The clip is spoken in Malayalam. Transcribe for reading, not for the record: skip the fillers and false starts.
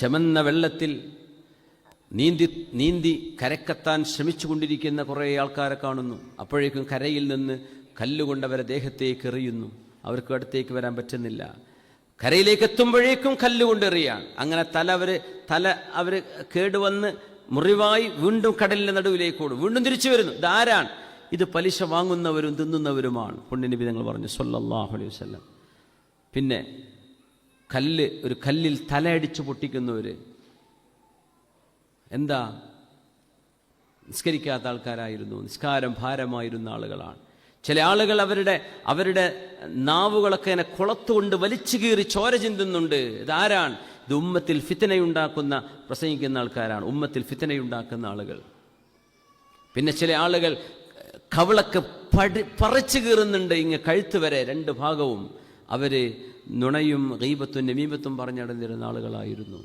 ചെമന്ന വെള്ളത്തിൽ നീന്തി കരക്കെത്താൻ ശ്രമിച്ചുകൊണ്ടിരിക്കുന്ന കുറേ ആൾക്കാരെ കാണുന്നു. അപ്പോഴേക്കും കരയിൽ നിന്ന് കല്ലുകൊണ്ട് അവരെ ദേഹത്തേക്ക് എറിയുന്നു. അവർക്ക് അടുത്തേക്ക് വരാൻ പറ്റുന്നില്ല. കരയിലേക്ക് എത്തുമ്പോഴേക്കും കല്ലുകൊണ്ട് എറിയാണ്. അങ്ങനെ തല അവർ കേടുവന്ന് മുറിവായി വീണ്ടും കടലിൻ്റെ നടുവിലേക്ക് ഓടും. വീണ്ടും തിരിച്ചു വരുന്നു. ഇതാരാണ്? ഇത് പലിശ വാങ്ങുന്നവരും തിന്നുന്നവരുമാണ്. പുണ്യനബി തങ്ങൾ പറഞ്ഞു സ്വല്ലല്ലാഹു അലൈഹി വസല്ലം. പിന്നെ ഒരു കല്ലിൽ തലയടിച്ച് പൊട്ടിക്കുന്നവർ എന്താ? നിസ്കരിക്കാത്ത ആൾക്കാരായിരുന്നു, നിസ്കാരം ഭാരമായിരുന്ന ആളുകളാണ്. ചില ആളുകൾ അവരുടെ നാവുകളൊക്കെ ഇങ്ങനെ കുളത്തുകൊണ്ട് വലിച്ചു കീറി ചോര ചിന്തുന്നുണ്ട്. ഇതാരാണ്? ഇത് ഉമ്മത്തിൽ ഫിത്നയുണ്ടാക്കുന്ന പ്രസംഗിക്കുന്ന ആൾക്കാരാണ്, ഉമ്മത്തിൽ ഫിത്നയുണ്ടാക്കുന്ന ആളുകൾ. പിന്നെ ചില ആളുകൾ കവിളൊക്കെ പറിച്ചു കീറുന്നുണ്ട്, ഇങ്ങ് കഴുത്ത് വരെ രണ്ട് ഭാഗവും. അവര് നുണയും ഗീബത്തും നമീമത്തും പറഞ്ഞു നടന്നിരുന്ന ആളുകളായിരുന്നു.